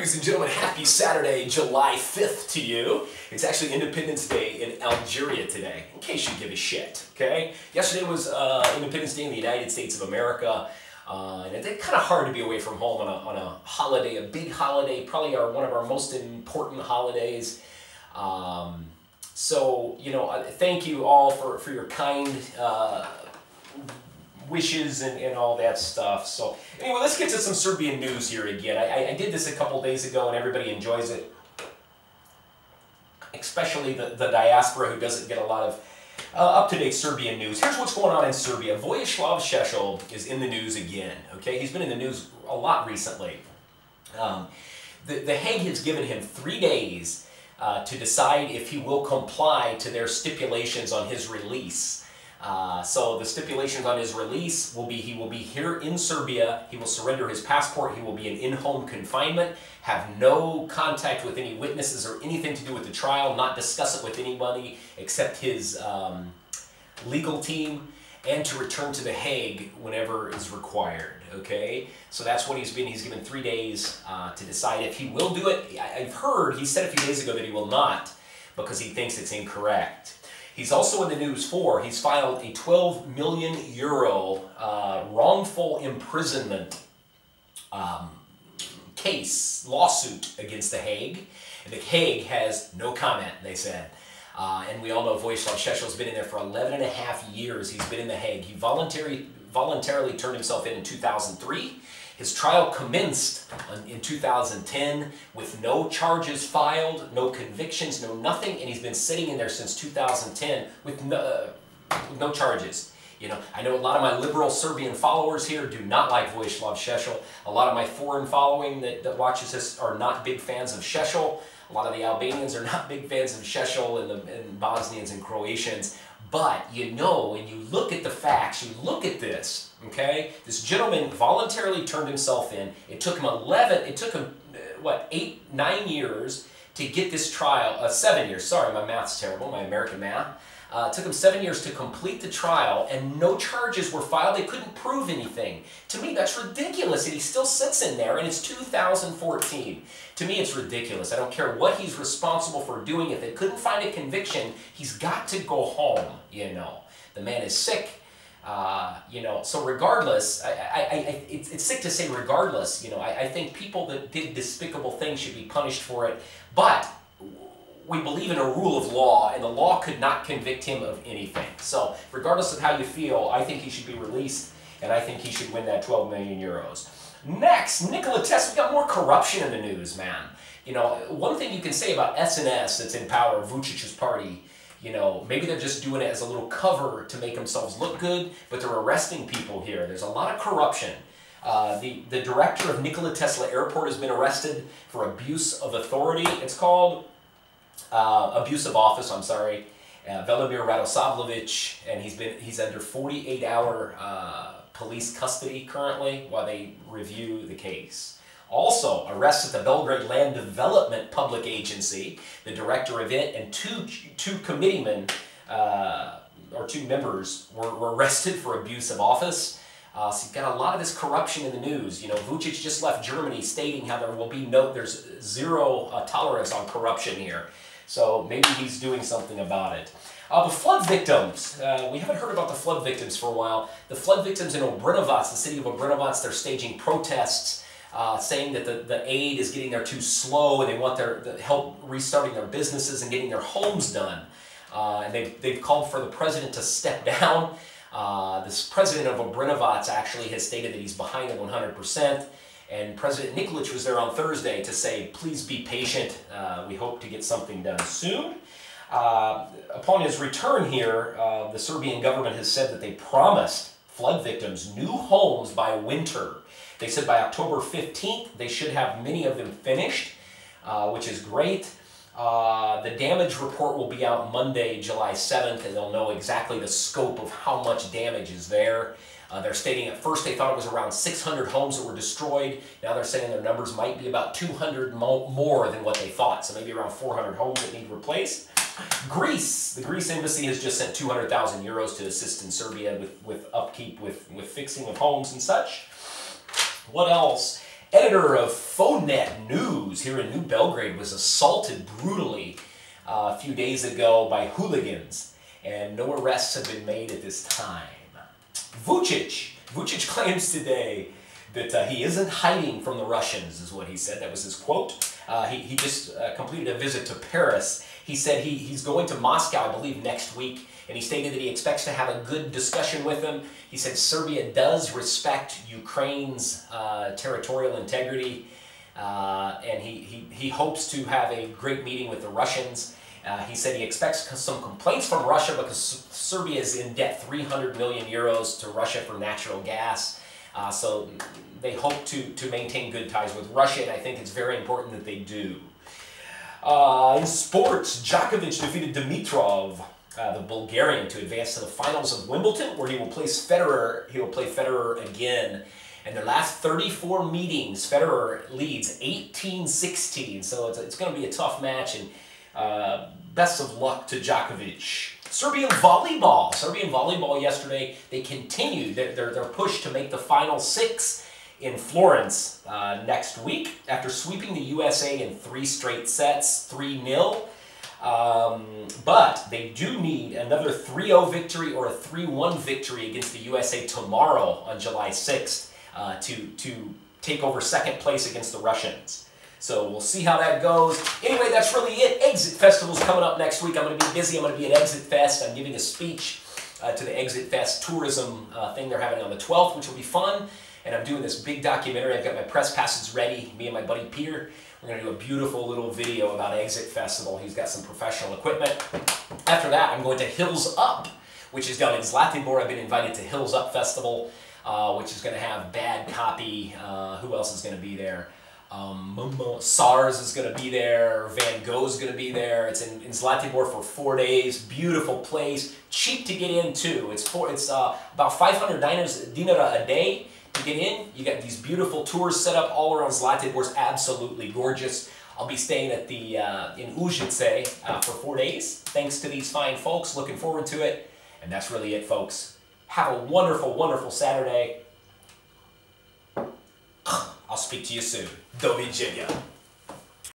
ladies and gentlemen, happy Saturday, July 5th to you. It's actually Independence Day in Algeria today, in case you give a shit, okay? Yesterday was Independence Day in the United States of America, and it's kind of hard to be away from home on a holiday, a big holiday, probably one of our most important holidays. So, you know, thank you all for your kind wishes and all that stuff. So anyway, let's get to some Serbian news here again. I did this a couple days ago and everybody enjoys it, especially the diaspora who doesn't get a lot of up-to-date Serbian news. Here's what's going on in Serbia. Vojislav Seselj is in the news again, okay? He's been in the news a lot recently. The Hague has given him 3 days to decide if he will comply to their stipulations on his release. So the stipulations on his release will be he will be here in Serbia, he will surrender his passport, he will be in home confinement, have no contact with any witnesses or anything to do with the trial, not discuss it with anybody except his legal team, and to return to The Hague whenever is required, okay? So that's what he's given 3 days to decide if he will do it. I've heard, he said a few days ago that he will not because he thinks it's incorrect. He's also in the news he's filed a 12 million euro wrongful imprisonment lawsuit against The Hague. And The Hague has no comment, they said. And we all know Vojislav Seselj's been in there for 11.5 years. He's been in The Hague. He voluntarily turned himself in 2003. His trial commenced in 2010 with no charges filed, no convictions, no nothing, and he's been sitting in there since 2010 with no charges. You know, I know a lot of my liberal Serbian followers here do not like Vojislav Seselj. A lot of my foreign following that watches this are not big fans of Seselj. A lot of the Albanians are not big fans of Seselj and Bosnians and Croatians. But, you know, when you look at the facts, you look at this, okay? This gentleman voluntarily turned himself in. It took him 9 years to get this trial, 7 years, sorry, my math's terrible, my American math. It took him 7 years to complete the trial, and no charges were filed. They couldn't prove anything. To me, that's ridiculous, and he still sits in there, and it's 2014. To me, it's ridiculous. I don't care what he's responsible for doing. If they couldn't find a conviction, he's got to go home, you know. The man is sick, you know, so regardless, it's sick to say regardless, you know, I think people that did despicable things should be punished for it, but we believe in a rule of law, and the law could not convict him of anything. So, regardless of how you feel, I think he should be released, and I think he should win that 12 million euros. Next, Nikola Tesla. We got more corruption in the news, man. You know, one thing you can say about SNS that's in power, Vucic's party, you know, maybe they're just doing it as a little cover to make themselves look good, but they're arresting people here. There's a lot of corruption. The director of Nikola Tesla Airport has been arrested for abuse of authority. It's called abuse of office, I'm sorry. Velimir Radosavljevic, and he's under 48-hour police custody currently while they review the case. Also, arrests at the Belgrade Land Development Public Agency, the director of it, and two committeemen, or 2 members, were arrested for abuse of office. So you've got a lot of this corruption in the news. You know, Vucic just left Germany stating how there's zero tolerance on corruption here. So maybe he's doing something about it. The flood victims. We haven't heard about the flood victims for a while. The flood victims in Obrenovac, the city of Obrenovac, they're staging protests saying that the aid is getting there too slow and they want the help restarting their businesses and getting their homes done. And they've called for the president to step down. This president of Obrenovac actually has stated that he's behind them 100%. And President Nikolic was there on Thursday to say, please be patient. We hope to get something done soon. Upon his return here, the Serbian government has said that they promised flood victims new homes by winter. They said by October 15th, they should have many of them finished, which is great. The damage report will be out Monday, July 7th, and they'll know exactly the scope of how much damage is there. They're stating at first they thought it was around 600 homes that were destroyed. Now they're saying their numbers might be about 200 more than what they thought, so maybe around 400 homes that need replaced. Greece. The Greece embassy has just sent 200,000 euros to assist in Serbia with upkeep, with fixing of homes and such. What else? editor of Fonet News here in New Belgrade, was assaulted brutally a few days ago by hooligans, and no arrests have been made at this time. Vucic claims today that he isn't hiding from the Russians, is what he said. That was his quote. He just completed a visit to Paris. He said he's going to Moscow, I believe, next week, and he stated that he expects to have a good discussion with them. He said Serbia does respect Ukraine's territorial integrity, and he hopes to have a great meeting with the Russians. He said he expects some complaints from Russia because Serbia is in debt 300 million euros to Russia for natural gas. So they hope to maintain good ties with Russia, and I think it's very important that they do. In sports, Djokovic defeated Dimitrov, the Bulgarian, to advance to the finals of Wimbledon, where he will play Federer. He will play Federer again. In their last 34 meetings, Federer leads 18-16, so it's going to be a tough match, and best of luck to Djokovic. Serbian volleyball yesterday, they continued their push to make the final 6 in Florence next week after sweeping the USA in 3 straight sets, 3-0. But they do need another 3-0 victory or a 3-1 victory against the USA tomorrow on July 6th to take over second place against the Russians. So we'll see how that goes. Anyway, that's really it. Exit Festival's coming up next week. I'm going to be busy. I'm going to be at Exit Fest. I'm giving a speech to the Exit Fest tourism thing they're having on the 12th, which will be fun. And I'm doing this big documentary. I've got my press passes ready. Me and my buddy Peter, we're going to do a beautiful little video about Exit Festival. He's got some professional equipment. After that, I'm going to Hills Up, which is down in Zlatibor. I've been invited to Hills Up Festival, which is going to have Bad Copy. Who else is going to be there? SARS is going to be there, Van Gogh's going to be there. It's in Zlatibor for 4 days. Beautiful place, cheap to get in too. It's about 500 dinara a day to get in. You got these beautiful tours set up all around Zlatibor. It's absolutely gorgeous. I'll be staying at the in Užice for 4 days. Thanks to these fine folks. Looking forward to it. And that's really it, folks. Have a wonderful, wonderful Saturday. I'll speak to you soon. Do widzenia.